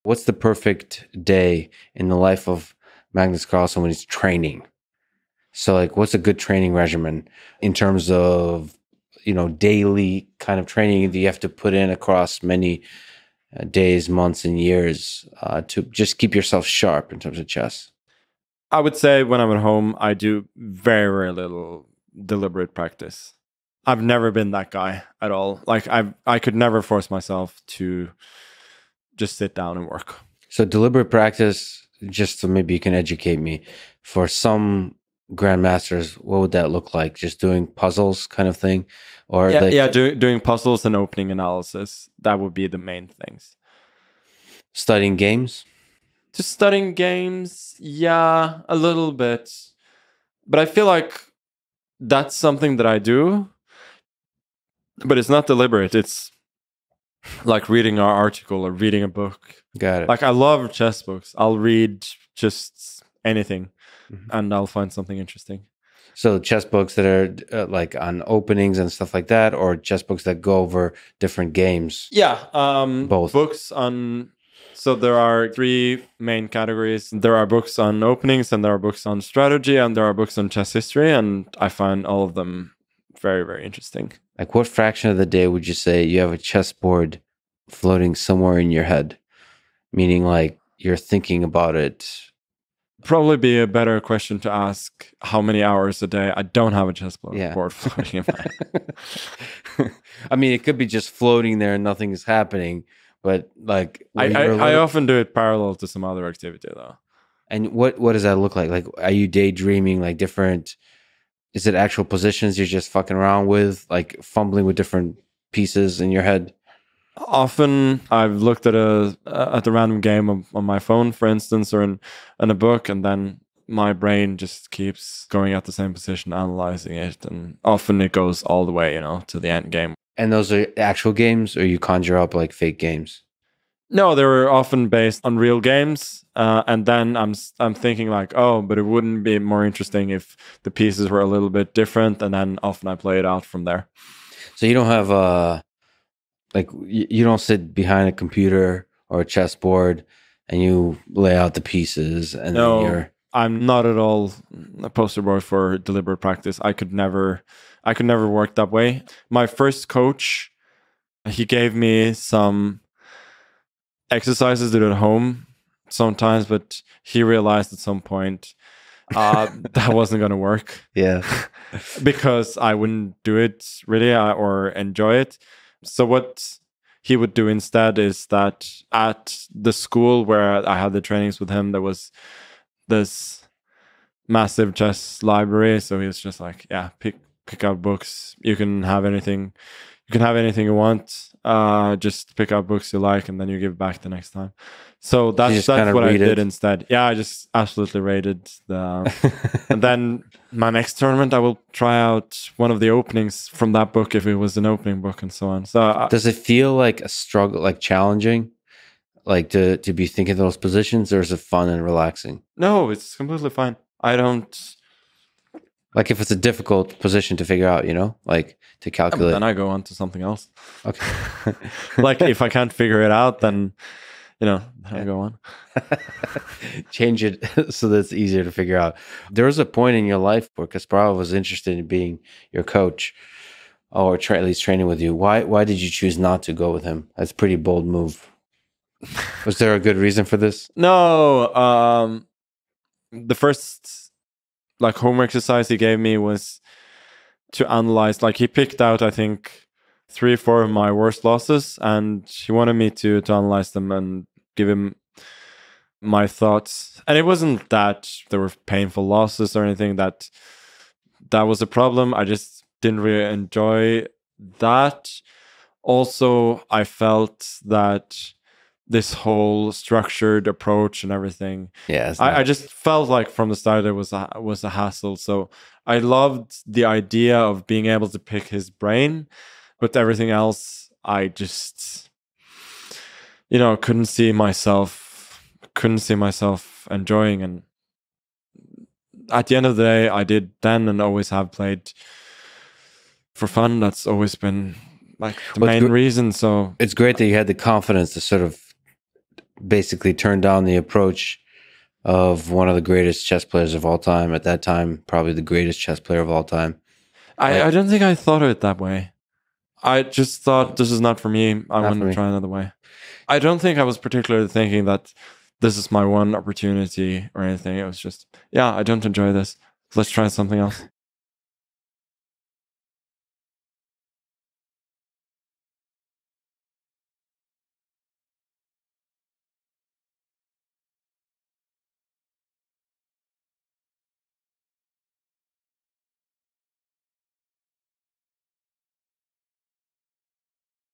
What's the perfect day in the life of Magnus Carlsen when he's training? So like, what's a good training regimen in terms of, daily kind of training that you have to put in across many days, months, and years to just keep yourself sharp in terms of chess? I would say when I'm at home, I do very, very little deliberate practice. I've never been that guy at all. Like I could never force myself to just sit down and work. So deliberate practice, just so maybe you can educate me, for some grandmasters, what would that look like? Just doing puzzles kind of thing? Or doing puzzles and opening analysis. That would be the main things. Studying games? Just studying games, yeah, a little bit. But I feel like that's something that I do, but it's not deliberate. It's like reading an article or reading a book. Got it. Like I love chess books. I'll read just anything and I'll find something interesting. So chess books that are like on openings and stuff like that, or chess books that go over different games? Yeah, both. Books on... So there are 3 main categories. There are books on openings, and there are books on strategy, and there are books on chess history, and I find all of them very, very interesting. Like what fraction of the day would you say you have a chessboard floating somewhere in your head? Meaning like you're thinking about it. Probably be a better question to ask how many hours a day I don't have a chessboard floating in my head. I mean, it could be just floating there and nothing is happening. But like, I often do it parallel to some other activity though. And what does that look like? Like, are you daydreaming like different? Is it actual positions you're just fucking around with, like fumbling with different pieces in your head? Often I've looked at the random game on my phone, for instance, or in a book, and then my brain just keeps going at the same position, analyzing it, and often it goes all the way, to the end game. And those are actual games, or you conjure up like fake games? No, they were often based on real games, and then I'm thinking like, oh, but it wouldn't be more interesting if the pieces were a little bit different, and then often I play it out from there. So you don't have like you don't sit behind a computer or a chessboard and you lay out the pieces, and no, then you're... I'm not at all a poster boy for deliberate practice. I could never work that way. My first coach, he gave me some exercises to do at home sometimes, but he realized at some point that wasn't going to work. Yeah. Because I wouldn't do it really or enjoy it. So what he would do instead is that at the school where I had the trainings with him, there was this massive chess library. So he was just like, yeah, pick out books. You can have anything. You can have anything you want. Just pick out books you like, and then you give back the next time. So that's what I did instead. Yeah, I just absolutely rated the. And then my next tournament, I will try out one of the openings from that book if it was an opening book, and so on. So does it feel like a struggle, like challenging, like to be thinking those positions, or is it fun and relaxing? No, it's completely fine. I don't. Like if it's a difficult position to figure out, like to calculate. Then I go on to something else. Okay. Like if I can't figure it out, then, I go on. Change it so that it's easier to figure out. There was a point in your life where Kasparov was interested in being your coach, or at least training with you. Why did you choose not to go with him? That's a pretty bold move. Was there a good reason for this? No. The first homework exercise he gave me was to analyze. Like he picked out, I think, 3 or 4 of my worst losses, and he wanted me to analyze them and give him my thoughts. And it wasn't that there were painful losses or anything that was a problem. I just didn't really enjoy that. Also, I felt that this whole structured approach and everything. Yeah, I just felt like from the start it was a hassle. So I loved the idea of being able to pick his brain, but everything else I just couldn't see myself enjoying. And at the end of the day, I did then and always have played for fun. That's always been like the main reason. So it's great that you had the confidence to sort of basically turned down the approach of one of the greatest chess players of all time. At that time, probably the greatest chess player of all time. I don't think I thought of it that way. I just thought, this is not for me. I want to try another way. I don't think I was particularly thinking that this is my one opportunity or anything. It was just, yeah, I don't enjoy this. Let's try something else.